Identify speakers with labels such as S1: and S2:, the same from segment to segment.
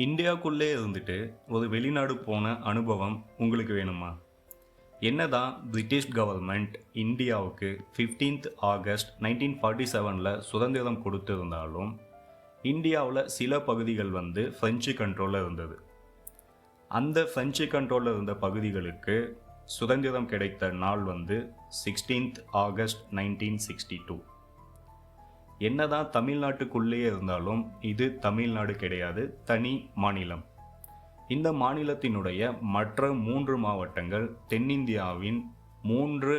S1: இந்தியாக்குள்ளே இருந்துட்டு ஒரு வெளிநாடு போன அனுபவம் உங்களுக்கு வேணுமா? என்னதான் பிரிட்டிஷ் கவர்மெண்ட் இந்தியாவுக்கு 15th ஆகஸ்ட் 1947ல் சுதந்திரம் கொடுத்திருந்தாலும் இந்தியாவில் சில பகுதிகள் ஃப்ரெஞ்சு கண்ட்ரோலில் இருந்தது. அந்த ஃப்ரெஞ்சு கண்ட்ரோலில் இருந்த பகுதிகளுக்கு சுதந்திரம் கிடைத்த நாள் 16th ஆகஸ்ட் 1962. என்னதான் தமிழ்நாட்டுக்குள்ளேயே இருந்தாலும் இது தமிழ்நாடு கிடையாது, தனி மாநிலம். இந்த மாநிலத்தினுடைய மற்ற 3 மாவட்டங்கள் தென்னிந்தியாவின் 3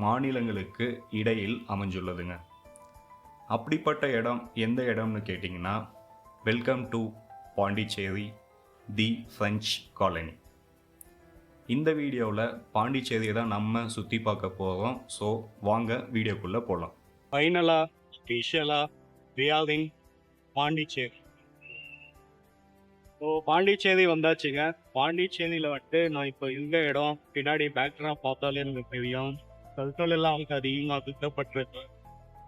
S1: மாநிலங்களுக்கு இடையில் அமைஞ்சுள்ளதுங்க. அப்படிப்பட்ட இடம் எந்த இடம்னு கேட்டிங்கன்னா, welcome to Pondicherry, the French colony. இந்த வீடியோவில் பாண்டிச்சேரியை தான் நம்ம சுற்றி பார்க்க போகிறோம். ஸோ வாங்க வீடியோக்குள்ளே போகலாம்.
S2: ஃபைனலா ஸ்பெஷலா ரியாலிங் பாண்டிச்சேரி. ஸோ பாண்டிச்சேரி வந்தாச்சுங்க. பாண்டிச்சேரியில் நான் இப்போ இருந்த இடம் பின்னாடி பேக்ராப் பார்த்தாலே எனக்கு தெரியும். கற்கள் எல்லாம் அதிகமாக சுத்தப்பட்டிருக்கு.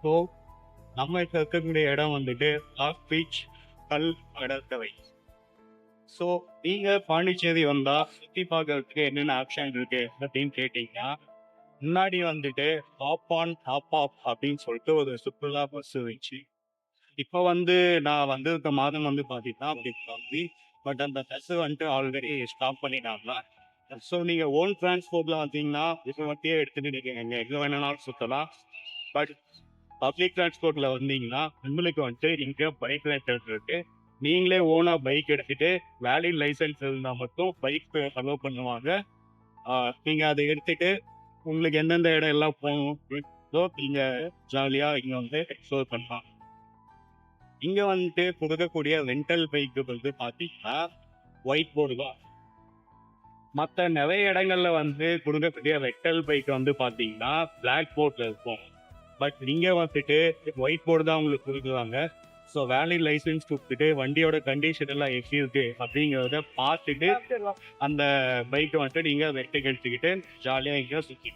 S2: ஸோ நம்ம இப்போ இருக்கக்கூடிய இடம் ராக் பீச், கல் கடற்கரை. ஸோ நீங்கள் பாண்டிச்சேரி வந்தால் சுற்றி பார்க்கறதுக்கு என்னென்ன ஆப்ஷன் இருக்கு அப்படின்னு கேட்டிங்கன்னா, முன்னாடி ஹாப் ஆன் ஹாப் ஆஃப் அப்படின்னு சொல்லிட்டு ஒரு சுற்றுலா பஸ் இருந்துச்சு. இப்போ நான் வந்திருக்க மாதம் பார்த்தீங்கன்னா அப்படி இருக்காது. பட் அந்த பஸ் ஆல்ரெடி ஸ்டாப் பண்ணிட்டாங்க. ஸோ நீங்கள் ஓன் டிரான்ஸ்போர்ட்டில் வந்தீங்கன்னா இப்போ வண்டியே எடுத்துகிட்டு இருக்கீங்க, எங்கே வேணுனாலும் சுற்றலாம். பட் பப்ளிக் டிரான்ஸ்போர்ட்டில் வந்தீங்கன்னா உங்களுக்கு இங்கே பைக் லைசன்ஸ் இருக்கு. நீங்களே ஓனாக பைக் எடுத்துகிட்டு வேலிட் லைசன்ஸ் இருந்தால் மட்டும் பைக் அலோவ் பண்ணுவாங்க. நீங்கள் அதை எடுத்துகிட்டு உங்களுக்கு எந்தெந்த இடம் எல்லாம் போகணும் நீங்கள் ஜாலியாக இங்கே எக்ஸ்ப்ளோர் பண்ணலாம். இங்கே கொடுக்கக்கூடிய ரெண்டல் பைக்கு பார்த்தீங்கன்னா ஒயிட் போர்டு தான். மற்ற நிறைய இடங்கள்ல கொடுக்கக்கூடிய ரெண்டல் பைக் பார்த்தீங்கன்னா பிளாக் போர்டில் இருக்கும். பட் இங்கே ஒயிட் போர்டு தான் உங்களுக்கு கொடுக்குறாங்க. ஸோ வேலிட் லைசன்ஸ் கொடுத்துட்டு வண்டியோட கண்டிஷன் எல்லாம் எப்படி இருக்கு அப்படிங்கிறத பார்த்துட்டு அந்த பைக்கை நீங்கள் ரெட்டை கழிச்சுக்கிட்டு ஜாலியாக இங்கே சுற்றி.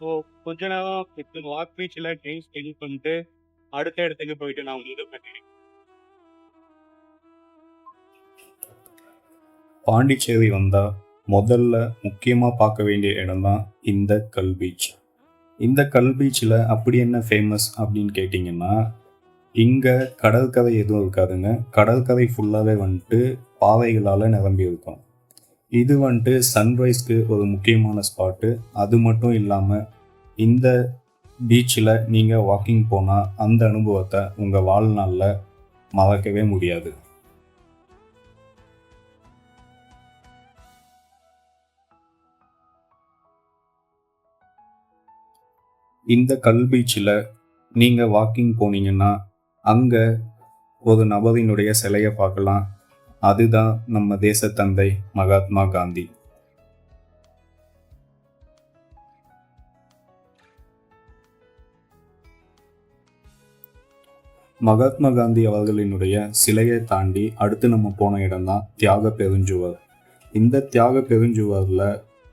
S2: ஸோ கொஞ்ச நேரம் இப்போ வாக் பீச்சில் டைம் ஸ்பெண்ட் பண்ணிட்டு அடுத்த இடத்துக்கு போயிட்டு நான் இது பண்ணிடுறேன்.
S1: பாண்டிச்சேரி வந்தால் முதல்ல முக்கியமாக பார்க்க வேண்டிய இடம் தான் இந்த கல் பீச். இந்த கல் பீச்சில் அப்படி என்ன ஃபேமஸ் அப்படின்னு கேட்டிங்கன்னா, இங்கே கடற்கரை எதுவும் இருக்காதுங்க. கடற்கரை ஃபுல்லாகவே பாறைகளால் நிரம்பி இருக்கும். இது சன்ரைஸ்க்கு ஒரு முக்கியமான ஸ்பாட்டு. அது மட்டும் இல்லாமல் இந்த பீச்சில் நீங்கள் வாக்கிங் போனால் அந்த அனுபவத்தை உங்கள் வாழ்நாளில் மறக்கவே முடியாது. இந்த கல் பீச்சில் நீங்கள் வாக்கிங் போனீங்கன்னா அங்கே ஒரு நபரினுடைய சிலையை பார்க்கலாம். அதுதான் நம்ம தேசத்தந்தை மகாத்மா காந்தி. மகாத்மா காந்தி அவர்களினுடைய சிலையை தாண்டி அடுத்து நம்ம போன இடம்தான் தியாக பெருஞ்சுவர். இந்த தியாக பெருஞ்சுவரில்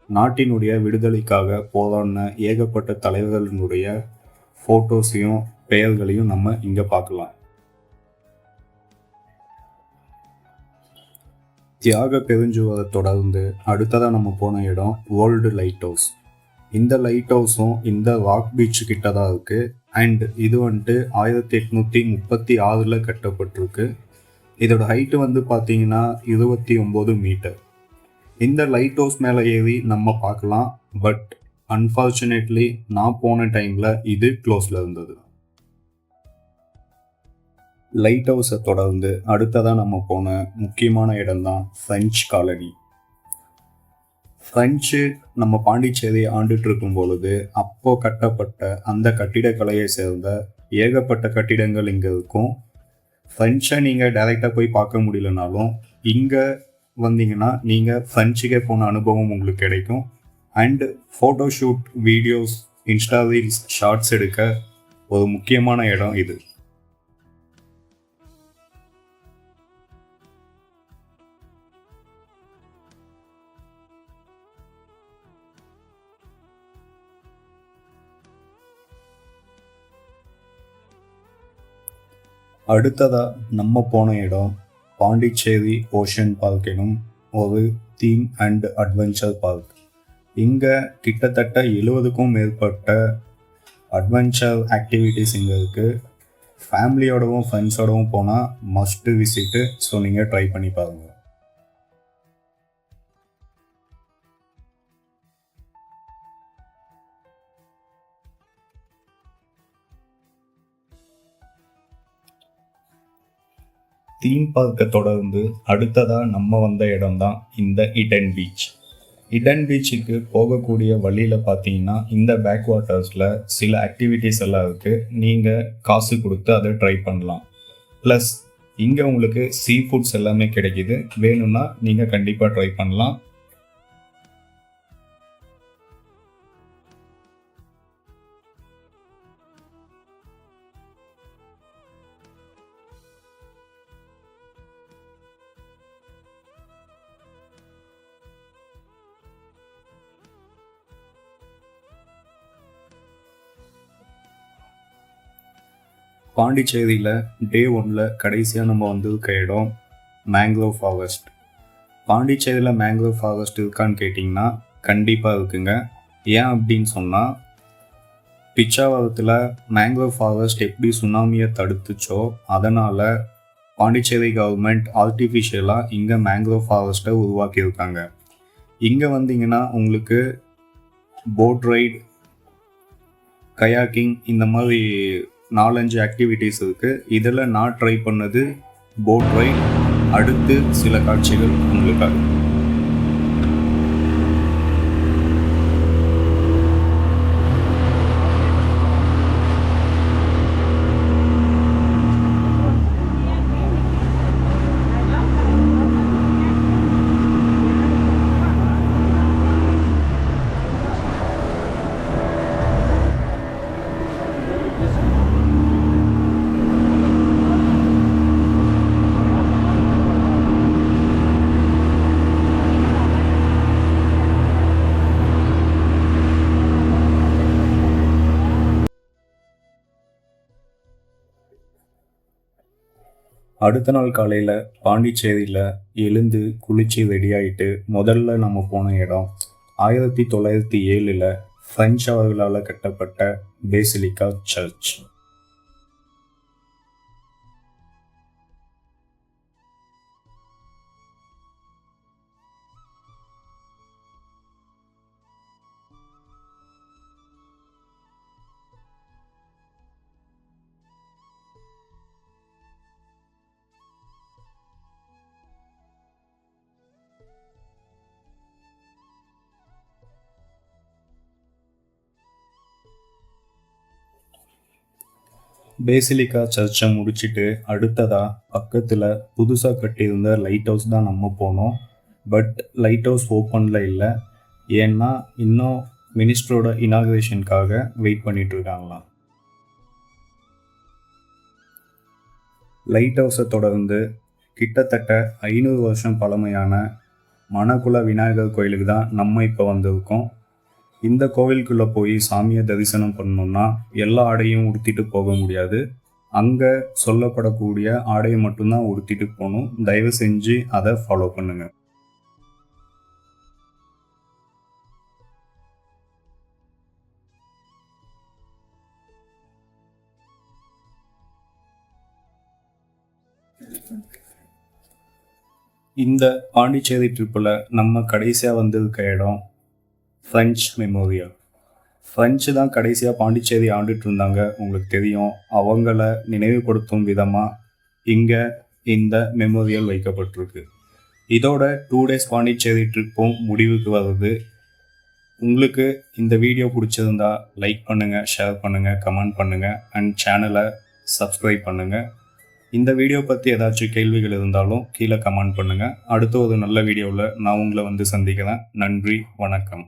S1: நாட்டினுடைய விடுதலைக்காக போராடின ஏகப்பட்ட தலைவர்களினுடைய ஃபோட்டோஸையும் பெயர்களையும் நம்ம இங்கே பார்க்கலாம். தியாக பெருஞ்சுவரை தொடர்ந்து அடுத்ததாக நம்ம போன இடம் வேர்ல்டு லைட் ஹவுஸ். இந்த லைட் ஹவுஸும் இந்த ராக் பீச் கிட்ட தான் இருக்குது. அண்ட் இது 1836 கட்டப்பட்டிருக்கு. இதோட ஹைட்டு பார்த்தீங்கன்னா 29 மீட்டர். இந்த லைட் ஹவுஸ் மேலே ஏறி நம்ம பார்க்கலாம். பட் அன்ஃபார்ச்சுனேட்லி நான் போன டைமில் இது க்ளோஸில் இருந்தது. லைட் ஹவுஸை தொடர்ந்து அடுத்ததாக நம்ம போன முக்கியமான இடம்தான் ஃப்ரெஞ்ச் காலனி. ஃப்ரெஞ்சு நம்ம பாண்டிச்சேரி ஆண்டுட்டு இருக்கும் பொழுது அப்போ கட்டப்பட்ட அந்த கட்டிடக்கலையை சேர்ந்த ஏகப்பட்ட கட்டிடங்கள் இங்கே இருக்கும். ஃப்ரெஞ்சை நீங்கள் டைரெக்டாக போய் பார்க்க முடியலனாலும் இங்கே வந்தீங்கன்னா நீங்கள் ஃப்ரெஞ்சுக்கே போன அனுபவம் உங்களுக்கு கிடைக்கும். And photoshoot, videos, Insta reels, shorts எடுக்க ஒரு முக்கியமான இடம் இது. அடுத்ததாக நம்ம போன இடம் பாண்டிச்சேரி ஓஷன் பார்க் எனும் ஒரு தீம் அண்ட் அட்வென்ச்சர் பார்க். இங்கே கிட்டத்தட்ட 70க்கும் மேற்பட்ட அட்வென்ச்சர் ஆக்டிவிட்டீஸ் இங்கே இருக்குது. ஃபேமிலியோடவும் ஃப்ரெண்ட்ஸோடவும் போனால் மஸ்ட்டு விசிட்டு. ஸோ நீங்கள் ட்ரை பண்ணி பாருங்கள். தீம் பார்க்கை தொடர்ந்து அடுத்ததாக நம்ம வந்த இடம் தான் இந்த இடன் பீச். இடன் பீச்சுக்கு போகக்கூடிய வழியில் பார்த்தீங்கன்னா இந்த பேக் வாட்டர்ஸில் சில ஆக்டிவிட்டீஸ் எல்லாம் இருக்குது. நீங்கள் காசு கொடுத்து அதை ட்ரை பண்ணலாம். ப்ளஸ் இங்கே உங்களுக்கு சீ ஃபுட்ஸ் எல்லாமே கிடைக்கிது. வேணும்னா நீங்கள் கண்டிப்பாக ட்ரை பண்ணலாம். பாண்டிச்சேரியில் டே 1 கடைசியாக நம்ம வந்திருக்க இடம் மேங்க்ரோவ் ஃபாரஸ்ட். பாண்டிச்சேரியில் மேங்க்ரோவ் ஃபாரஸ்ட் இருக்கான்னு கேட்டிங்கன்னா கண்டிப்பாக இருக்குங்க. ஏன் அப்படின்னு சொன்னால், பிச்சாவரத்தில் மேங்க்ரோவ் ஃபாரஸ்ட் எப்படி சுனாமியை தடுத்துச்சோ அதனால் பாண்டிச்சேரி கவர்மெண்ட் ஆர்டிஃபிஷியலாக இங்கே மேங்க்ரோவ் ஃபாரஸ்ட்டை உருவாக்கியிருக்காங்க. இங்கே வந்தீங்கன்னா உங்களுக்கு போட் ரைட், கயாக்கிங் இந்த மாதிரி 4-5 ஆக்டிவிட்டீஸ் இருக்குது. இதில் நான் ட்ரை பண்ணது போட் ரைட். அடுத்து சில காட்சிகள் உங்களுக்காக. அடுத்த நாள் காலையில் பாண்டிச்சேரியில் எழுந்து குளிச்சு ரெடியாகிட்டு முதல்ல நம்ம போன இடம் 1907 ஃப்ரெஞ்ச் அவர்களால் கட்டப்பட்ட பேசிலிக்கா சர்ச். பேசிலிக்கா சர்ச்சை முடிச்சுட்டு அடுத்ததாக பக்கத்தில் புதுசாக கட்டியிருந்த லைட் ஹவுஸ் தான் நம்ம போனோம். பட் லைட் ஹவுஸ் ஓப்பனில் இல்லை. ஏன்னா இன்னும் மினிஸ்டரோட இனாக்ரேஷனுக்காக வெயிட் பண்ணிட்டு இருக்காங்களாம். லைட் ஹவுஸை தொடர்ந்து கிட்டத்தட்ட 500 வருஷம் பழமையான மணக்குள விநாயகர் கோயிலுக்கு தான் நம்ம இப்போ வந்திருக்கோம். இந்த கோவிலுக்குள்ளே போய் சாமியை தரிசனம் பண்ணணுன்னா எல்லா ஆடையும் உடுத்திட்டு போக முடியாது. அங்கே சொல்லப்படக்கூடிய ஆடையை மட்டும்தான் உடுத்திட்டு போகணும். தயவு செஞ்சு அதை ஃபாலோ பண்ணுங்க. இந்த பாண்டிச்சேரி ட்ரிப்பில் நம்ம கடைசியாக வந்திருக்க இடம் ஃப்ரெஞ்ச் மெமோரியல். ஃப்ரெஞ்சு தான் கடைசியாக பாண்டிச்சேரி ஆண்டுட்டு இருந்தாங்க, உங்களுக்கு தெரியும். அவங்கள நினைவுபடுத்தும் விதமாக இங்கே இந்த மெமோரியல் வைக்கப்பட்டிருக்கு. இதோட 2 days பாண்டிச்சேரி ட்ரிப்பும் முடிவுக்கு வருது. உங்களுக்கு இந்த வீடியோ பிடிச்சிருந்தா லைக் பண்ணுங்கள், ஷேர் பண்ணுங்கள், கமெண்ட் பண்ணுங்கள் அண்ட் சேனலை சப்ஸ்கிரைப் பண்ணுங்கள். இந்த வீடியோ பற்றி ஏதாச்சும் கேள்விகள் இருந்தாலும் கீழே கமெண்ட் பண்ணுங்கள். அடுத்த ஒரு நல்ல வீடியோவில் நான் உங்களை வந்து சந்திக்கிறேன். நன்றி, வணக்கம்.